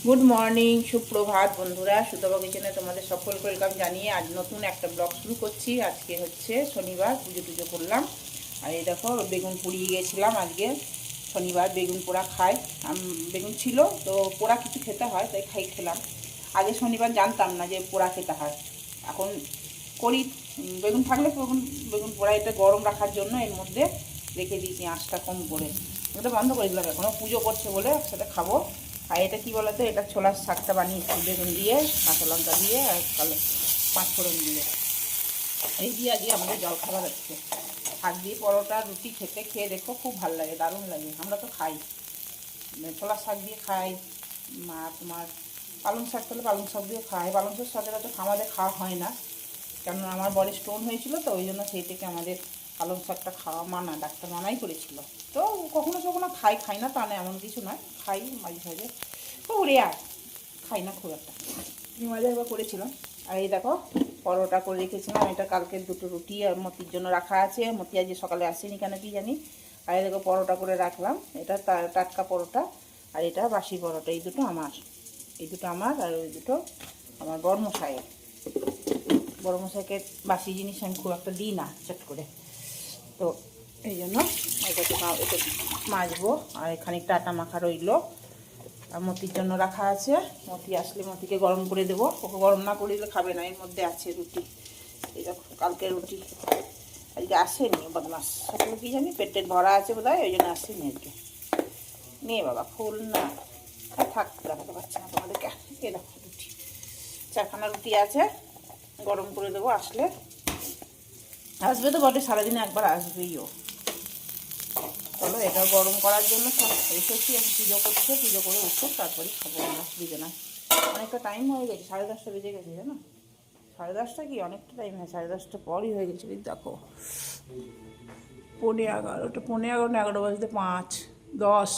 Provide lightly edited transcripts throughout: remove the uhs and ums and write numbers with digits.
Good morning, সুপ্রভাত বন্ধুরা। সুতপা কিচেনে তোমাদের সকলকে ওয়েলকাম জানিয়ে আজ নতুন একটা ব্লগ শুরু করছি। আজকে হচ্ছে শনিবার, পুজো টুজো করলাম। আর এই দেখো বেগুন পুড়িয়ে গিয়েছিলাম। আজকে শনিবার বেগুন পোড়া খাই। বেগুন ছিল তো পোড়া কিছু খেতে হয়, তাই খেলাম। আগে শনিবার জানতাম না যে পোড়া খেতে হয়, এখন করি। বেগুন থাকলে বেগুন বেগুন পোড়া এটা গরম রাখার জন্য এর মধ্যে রেখে দিয়েছি আঁচটা কম করে। ওটা বন্ধ করে দিলাম, এখনও পুজো করছে বলে একসাথে খাবো। আর এটা কী বলতো, এটা ছোলার শাকটা বানিয়েছি বেগুন দিয়ে, কাঁচা লঙ্কা দিয়ে আর কালো পাঁচফোড়ন দিয়ে। এই দিয়ে আজকে আমাদের জলখাবার হচ্ছে। শাক দিয়ে পরোটা রুটি খেয়ে দেখো, খুব ভালো লাগে, দারুণ লাগে। আমরা তো খাই, ছোলার শাক দিয়ে খাই। তোমার পালং শাক তাহলে পালং শাক দিয়ে খাই। পালং শাক সচরাচর আমাদের খাওয়া হয় না, কেননা আমার বডি স্টোন হয়েছিল, তো ওই জন্য সেই থেকে আমাদের পালং শাকটা খাওয়া মানা, ডাক্তার মানাই করেছিল। তো কখনো কখনো খাই না, তা না এমন কিছু নয়, খাই মাঝে সাঝে, খুব রেয়ার, খাই না খুব একটা। মাঝে একবার করেছিলাম। আর এই দেখো পরোটা করে রেখেছিলাম, এটা কালকের দুটো রুটি আর মতির জন্য রাখা আছে। মতি আজকে সকালে আসেনি কেন কি জানি। আর এই দেখো পরোটা করে রাখলাম, এটা টাটকা পরোটা, আর এটা বাসি পরোটা। এই দুটো আমার আর ওই দুটো আমার বড়মশাইয়ের। বড়মশাইকে বাসি জিনিস আমি খুব একটা দিই না চট করে, তো এই জন্য এটা মাজবো। আর খানিকটা আটা মাখা রইলো, আর মতির জন্য রাখা আছে। মতি আসলে মতিকে গরম করে দেবো, ওকে গরম না করে দিলে খাবে না। এর মধ্যে আছে রুটি, এই দেখো কালকে রুটি, আজকে আসেনি বদমাস। সকালে কি জানি পেটের ভরা আছে বোধ হয়, ওই জন্য আসেনি আজকে। নিয়ে বাবা ফুল না থাক, দেখাতে পারছি না তোমাদেরকে। এই দেখো রুটি, চারখানা রুটি আছে, গরম করে দেবো। আসবে তো বটে, সারাদিনে একবার আসবেই ও। চলো এটা গরম করার জন্য সব এসেছি। আমি পুজো করছে, পুজো করে উঠুক তারপরে খাবো আমরা দুজনা। অনেকটা টাইম হয়ে গেছে, 10:30 বেজে গেছে জানো। 10:30 কি, অনেকটা টাইম হয়, 10:30 পরই হয়ে গেছে। কিন্তু দেখো 11:15, 11:15 না, 11 বাজতে 5, 10,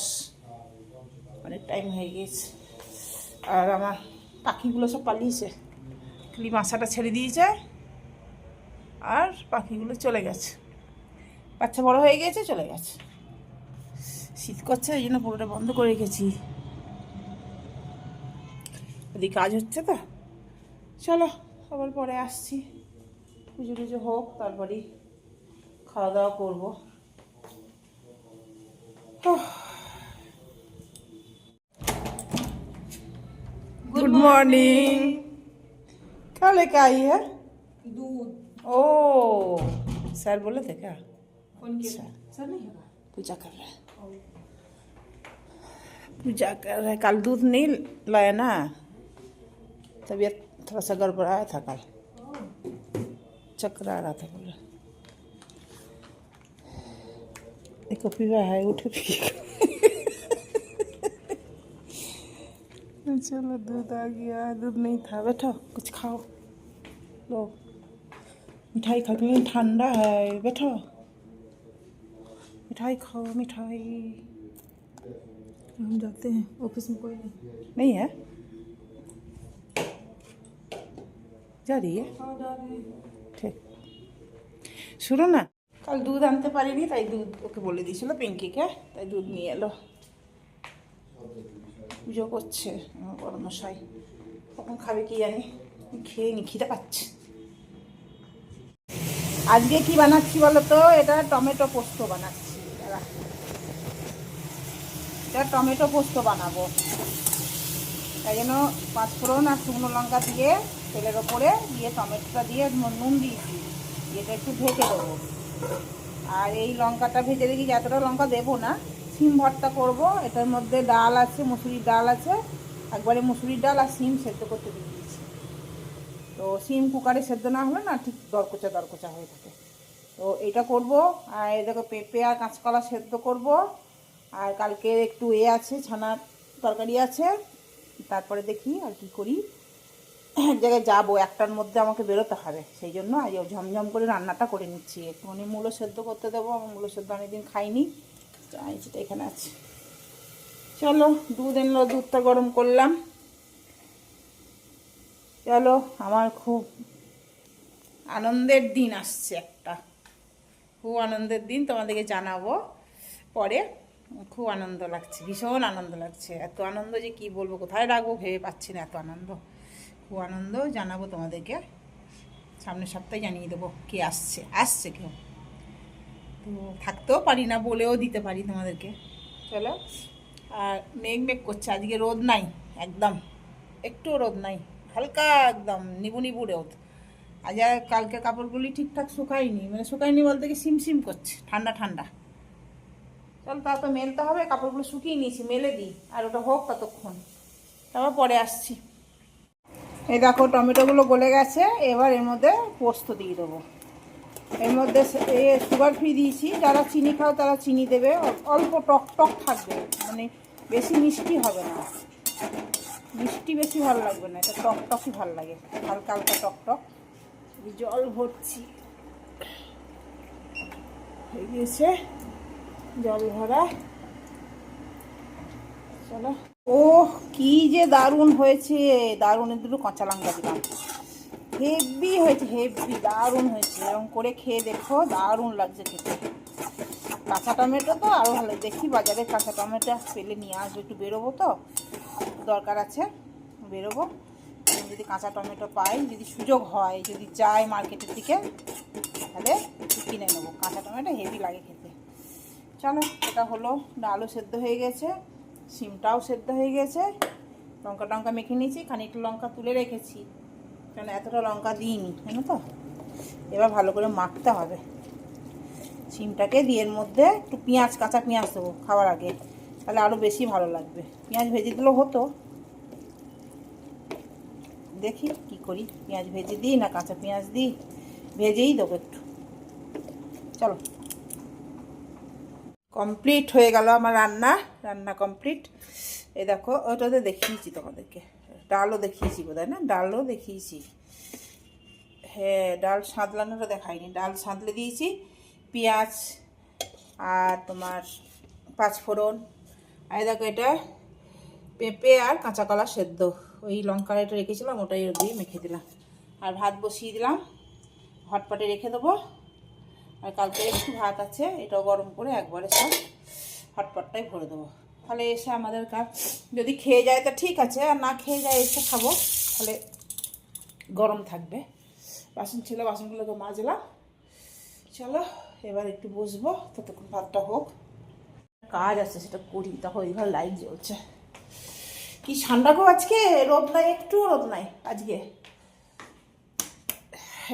অনেক টাইম হয়ে গেছে। আর আমার পাখিগুলো সব পালিয়েছে, খালি বাসাটা ছেড়ে দিয়েছে আর পাখিগুলো চলে গেছে। বাচ্চা বড় হয়ে গেছে, চলে গেছে। শীত করছে, এই জন্য পুরোটা বন্ধ করে রেখেছি। ওদিকে কাজ হচ্ছে তো। চলো আবার পরে আসছি, পুজো টুজো হোক তারপরেই খাওয়া দাওয়া করবো। Good morning. क्या लेके आई है? दूध। ओ सर बोले थे क्या? फोन किया सर नहीं है। पूजा कर रहा है, पूजा कर रहा है। कल दूध नहीं लाया ना, तबीयत थोड़ा सा गड़बड़ाया था कल, चक्कर आ रहा था बोला। देखो पीवा है, उठे पी। चलो दूध आ गया, दूध नहीं था। बैठो कुछ खाओ, लो मिठाई खा, क्योंकि ठंडा है। बैठो मिठाई खाओ, मिठाई। हम जाते हैं, ऑफिस में कोई नहीं है, जा रही है। हाँ जा रहे हैं। ঠিক, শুনো না, কাল দুধ আনতে পারিনি, তাই দুধ ওকে বলে দিয়েছিল পিঙ্কিকে, তাই দুধ নিয়ে এলো। পুজো করছে আমার বড়মশাই, কখন খাবে কি জানি, খেয়ে নি, খিদে পাচ্ছে। আজকে কি বানাচ্ছি বলো তো? এটা টমেটো পোস্ত বানাচ্ছি। এটা টমেটো পোস্ত বানাবো, তাই জন্য পাঁচফোড়ন আর শুকনো লঙ্কা দিয়ে তেলের ওপরে দিয়ে টমেটোটা দিয়ে নুন দিয়েছি, এটা একটু ভেজে দেবো। আর এই লঙ্কাটা ভেজে রেখে, এতটা লঙ্কা দেবো না, সিম ভর্তা করব। এটার মধ্যে ডাল আছে, মুসুরির ডাল আছে, একবারে মুসুরির ডাল আর সিম সেদ্ধ করতে দিয়ে দিয়েছি। তো সিম কুকারে সেদ্ধ না হলে না ঠিক দরকোচা হয়ে থাকে। তো এটা করব। আর এই দেখো পেঁপে আর কাঁচকলা সেদ্ধ করব। আর কালকে একটু আছে, ছানার তরকারি আছে। তারপরে দেখি আর কি করি, এক জায়গায় যাবো, একটার মধ্যে আমাকে বেরোতে হবে, সেই জন্য আজ ঝমঝম করে রান্নাটা করে নিচ্ছি। একটুখানি মূলো সেদ্ধ করতে দেবো, আমার মূলো সেদ্ধ অনেকদিন খাইনি, সেটা এখানে আছে। চলো দুধ এনলো, দুধটা গরম করলাম। চলো, আমার খুব আনন্দের দিন আসছে একটা, খুব আনন্দের দিন, তোমাদেরকে জানাবো পরে। খুব আনন্দ লাগছে, ভীষণ আনন্দ লাগছে। এত আনন্দ যে কি বলবো, কোথায় রাখবো ভেবে পাচ্ছি না, এত আনন্দ। খুব আনন্দ, জানাবো তোমাদেরকে, সামনের সপ্তাহে জানিয়ে দেবো কে আসছে, আসছে কেউ। তো থাকতেও পারি না, বলেও দিতে পারি তোমাদেরকে। চলো। আর মেঘ মেঘ করছে, আজকে রোদ নাই একদম, একটু রোদ নাই, হালকা একদম নিবু নিবু রোদ। আজ আর কালকে কাপড়গুলি ঠিকঠাক শুকায়নি, মানে শুকায়নি বলতে কি সিমসিম করছে, ঠান্ডা ঠান্ডা। চল, তা তো মেলতে হবে, কাপড়গুলো শুকিয়ে নিয়েছি, মেলে দিই, আর ওটা হোক ততক্ষণ, তারপর পরে আসছি। এই দেখো টমেটোগুলো গলে গেছে, এবার এর মধ্যে পোস্ত দিয়ে দেবো। এর মধ্যে সুগার ফ্রি দিয়েছি, যারা চিনি খাও তারা চিনি দেবে, অল্প টক টক থাকবে, মানে বেশি মিষ্টি হবে না, মিষ্টি বেশি ভালো লাগবে না, এটা টক টকই ভালো লাগে, হালকা হালকা টক টক। জল ভরছি, হয়ে গিয়েছে জল ভরা। চলো। ও কি যে দারুণ হয়েছে, দারুণ। দুটো কাঁচা লঙ্কা দিলাম, হেভি হয়েছে, হেভি দারুণ হয়েছে। এরকম করে খেয়ে দেখো, দারুণ লাগছে খেতে। কাঁচা টমেটো তো আরও ভালো। দেখি বাজারে কাঁচা টমেটো পেলে নিয়ে আসবো, একটু বেরোবো তো, দরকার আছে, বেরোবো। যদি কাঁচা টমেটো পাই, যদি সুযোগ হয়, যদি যাই মার্কেটের দিকে, তাহলে কিনে নেবো। কাঁচা টমেটো হেভি লাগে খেতে। চলো, এটা হলো, ডালও সেদ্ধ হয়ে গেছে, সিমটাও সেদ্ধ হয়ে গেছে, লঙ্কা টঙ্কা মেখে নিয়েছি, খানিকটা লঙ্কা তুলে রেখেছি, কারণ এতটা লঙ্কা দিইনি, জানো তো। এবার ভালো করে মাখতে হবে সিমটাকে দিয়ে, এর মধ্যে একটু পেঁয়াজ, কাঁচা পেঁয়াজ দেবো খাওয়ার আগে, তাহলে আরও বেশি ভালো লাগবে। পেঁয়াজ ভেজে দিলেও হতো, দেখি কি করি, পেঁয়াজ ভেজে দিই না কাঁচা পেঁয়াজ দিই, ভেজেই দেবো একটু। চলো, কমপ্লিট হয়ে গেল আমার রান্না, রান্না কমপ্লিট। এই দেখো, ওটাতে দেখিয়েছি তোমাদেরকে, ডালও দেখিয়েছি বোধহয়, না ডালও দেখিয়েছি, হ্যাঁ ডাল সাঁতলানোটা দেখাইনি, ডাল সাঁতলে দিয়েছি, পেঁয়াজ আর তোমার পাঁচফোড়ন, আর দেখো এটা পেঁপে আর কাঁচা কলা সেদ্ধ, ওই লঙ্কার এটা রেখেছিলাম, ওটাই দিয়ে মেখে দিলাম। আর ভাত বসিয়ে দিলাম, হটপটে রেখে দেবো। আর কালকে একটু ভাত আছে, এটাও গরম করে একবারে সব হটপটটাই ভরে দেবো। তাহলে এসে আমাদের কাজ যদি খেয়ে যায় তা ঠিক আছে, আর না খেয়ে যায় এসে খাবো, তাহলে গরম থাকবে। বাসন ছিল, বাসনগুলোকে মাজলাম। চলো, এবার একটু বসবো, ততক্ষণ ভাতটা হোক, কাজ আছে সেটা করি। তখন ওই ঘর লাইট জ্বলছে, কি ঠান্ডা গো আজকে, রোদ নাই, একটু রোদ নাই আজকে,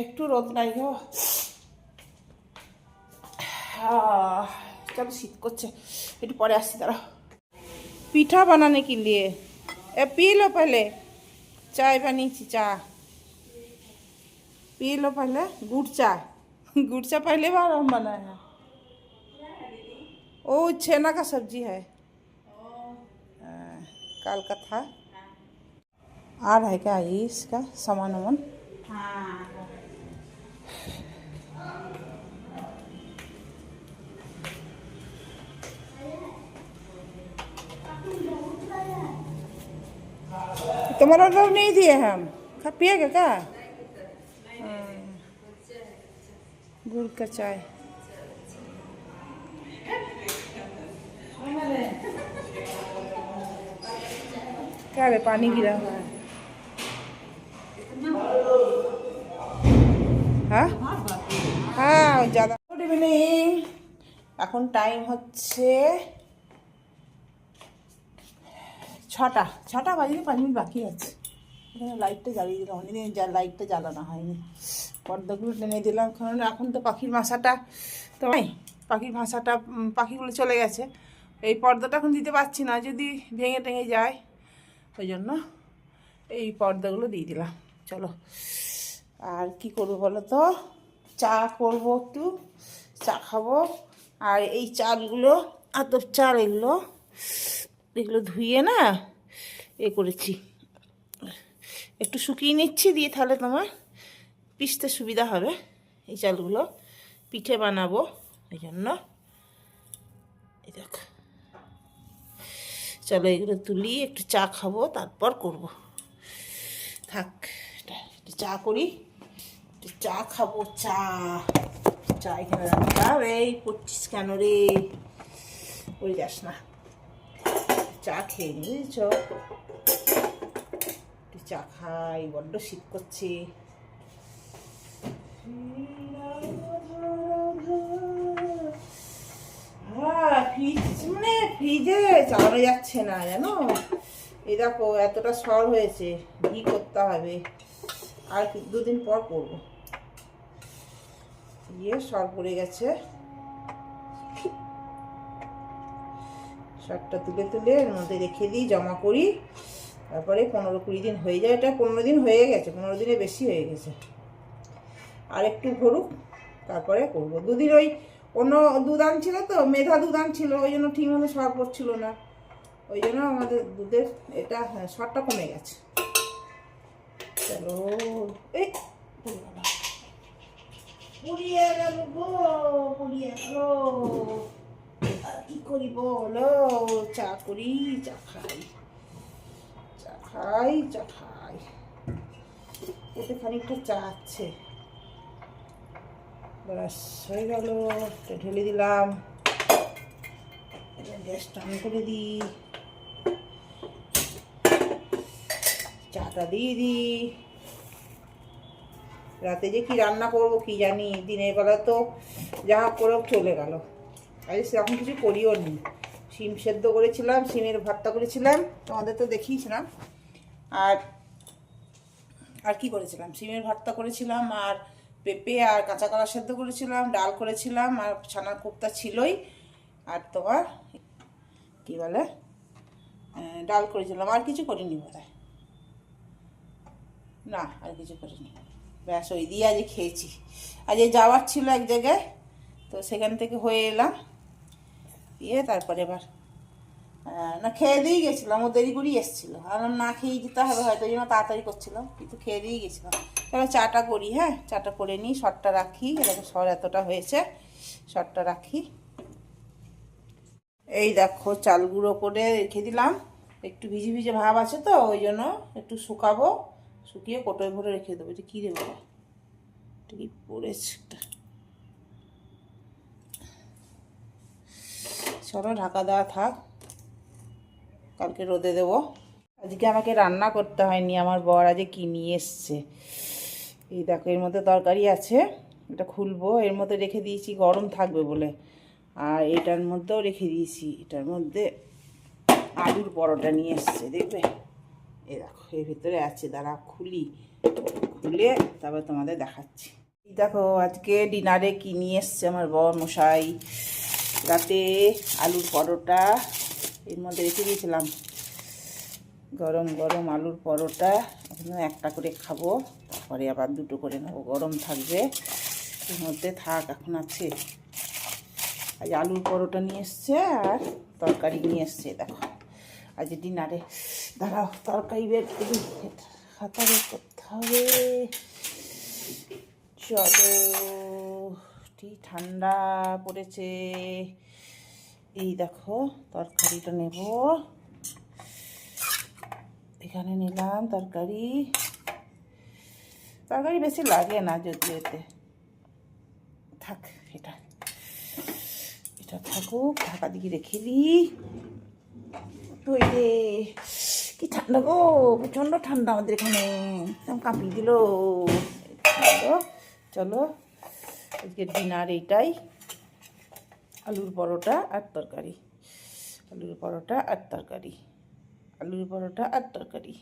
একটু রোদ নাই গো। চলো, শীত করছে, একটু পরে আসছি দাঁড়া। পিঠা বানানে के लिए ए पी लो पहले, चाय बनीची, चा पी लो पहले, गुड़ चा, गुड़ चा पहले बार हम बनाए हैं। ओ छेना का सब्जी है, कल का था। आ रहा है क्या ये इसका सामान वामान? तुम्हारा ऑर्डर नहीं दिए हम, खा पिएगा क्या? गुड़ का चाय। क्या रे, पानी गिरा हुआ है? हाँ हाँ ज़्यादा। गुड इवनिंग, এখন টাইম হচ্ছে 6টা বাজে, 5 মিনিট বাকি আছে। এখানে লাইটটা জ্বালিয়ে দিলাম, অনেকদিন লাইটটা জ্বালানো হয়নি, পর্দাগুলো টেনে দিলাম, কারণ এখন তো পাখির বাসাটা তো নাই, পাখির ভাষাটা, পাখিগুলো চলে গেছে, এই পর্দাটা এখন দিতে পারছি না, যদি ভেঙে টেঙে যায়, ওই জন্য এই পর্দাগুলো দিয়ে দিলাম। চলো, আর কি করবো বলো তো, চা করবো, একটু চা খাবো। আর এই চালগুলো, আতপ চাল, এগুলো ধুয়ে না এ করেছি, একটু শুকিয়ে নিচ্ছি, দিয়ে তাহলে তোমার পিষতে সুবিধা হবে। এই চালগুলো পিঠে বানাবো, এই জন্য। এই দেখো, চলো এগুলো তুলি, একটু চা খাবো, তারপর করব। থাক, একটু চা করি, একটু চা খাবো, চা এখানে রাখলাম। এই পড়ছিস কেন রে, পড়ে যাস না। চা খেয়ে নি বুঝেছ, চা খাই, বড্ড শীত করছে। হ্যাঁ, ফ্রিজে চালানো যাচ্ছে না জানো। এই দেখো এতটা সর হয়েছে, ঘি করতে হবে, আর 2 দিন পর করবো। সর পড়ে গেছে, সরটা তুলে তুলে এর মধ্যে রেখে দিই, জমা করি, তারপরে 15-20 দিন হয়ে যায়। এটা 15 দিন হয়ে গেছে, 15 দিনের বেশি হয়ে গেছে। আর একটু ঘরুক, তারপরে করবো। 2 দিন ওই অন্য দুধ আনছিল তো, মেধা দুধ আনছিল, ওই জন্য ঠিক মতো সর পড়ছিল না, ওই জন্য আমাদের দুধের এটা সরটা কমে গেছে। চলো, এই পুড়িয়ে গেল গো, পুড়িয়ে গেল। আর কি করি বলো, চা করি, চা খাই, চা খাই, চা খাই। এতে খানিকটা চা আছে, ব্যাস হয়ে গেল। ঢেলে দিলাম, গ্যাসটা অন করে দিই, চাটা দিয়ে দিই। রাতে যে কি রান্না করবো কি জানি, দিনের বেলা তো যা করেও চলে গেল, আজ সেরকম কিছু করিও নি। শিম সেদ্ধ করেছিলাম, শিমের ভর্তা করেছিলাম, তোমাদের তো দেখিয়েছিলাম। আর আর কি করেছিলাম, শিমের ভর্তা করেছিলাম, আর পেঁপে আর কাঁচা কলা সেদ্ধ করেছিলাম, ডাল করেছিলাম, আর ছানার কোপ্তা ছিলই, আর তোমার কি বলে ডাল করেছিলাম। আর কিছু করিনি বোধহয়, না আর কিছু করিনি। ব্যাস ওই দিয়ে আজ খেয়েছি। আজ যাওয়ার ছিল এক জায়গায়, তো সেখান থেকে হয়ে এলাম, তারপরে এবার না খেয়ে দিয়েই গেছিলাম, ও দেরি করেই এসেছিলো, আর না খেয়েই যেতে হবে হয়তো, ওই জন্য তাড়াতাড়ি করছিলাম, কিন্তু খেয়ে দিয়েই গেছিলাম। এবার চাটা করি, হ্যাঁ চাটা করে নিই, সরটা রাখি, এরকম সর এতটা হয়েছে, সরটা রাখি। এই দেখো চাল গুঁড়ো করে রেখে দিলাম, একটু ভিজে ভিজে ভাব আছে তো, ওই জন্য একটু শুকাবো, শুকিয়ে কোটোয় ভরে রেখে দেবো। এটা কী দেবো, এটা কি পড়েছে, চলো ঢাকা দেওয়া থাক, কালকে রোদে দেবো। আজকে আমাকে রান্না করতে হয়নি, আমার বর আজকে কি নিয়ে এসছে। এই দেখো এর মধ্যে তরকারি আছে, এটা খুলবো, এর মধ্যে রেখে দিয়েছি গরম থাকবে বলে, আর এটার মধ্যেও রেখে দিয়েছি, এটার মধ্যে আলুর পরোটা নিয়ে এসছে, দেখবে এই দেখো এর ভিতরে আছে, দাঁড়া খুলে তারপর তোমাদের দেখাচ্ছি। এই দেখো আজকে ডিনারে কি নিয়ে এসছে আমার বর মশাই। রাতে আলুর পরোটা এর মধ্যে রেখে দিয়েছিলাম, গরম গরম আলুর পরোটা, এখন একটা করে খাবো, তারপরে আবার 2টো করে নেবো, গরম থাকবে এর মধ্যে, থাক এখন আছে। আজ আলুর পরোটা নিয়ে এসছে আর তরকারি নিয়ে এসছে, দেখো আজ ডিনারে। দাঁড়াও তরকারি বের করি, খাতা বের করতে হবে। চলো, ঠিক ঠান্ডা পড়েছে, এই দেখো তরকারিটা নেব, এখানে নিলাম তরকারি। তরকারি বেশি লাগে না যদিও, এতে থাক, এটা থাকুক, ঢাকা দিয়ে রেখে দিই। রে কি ঠান্ডা গো, প্রচণ্ড ঠান্ডা আমাদের এখানে, কাঁপিয়ে দিল। চলো আজকে ডিনার এইটাই, আলুর পরোটা আর তরকারি, আলুর পরোটা আর তরকারি, আলুর পরোটা আর তরকারি।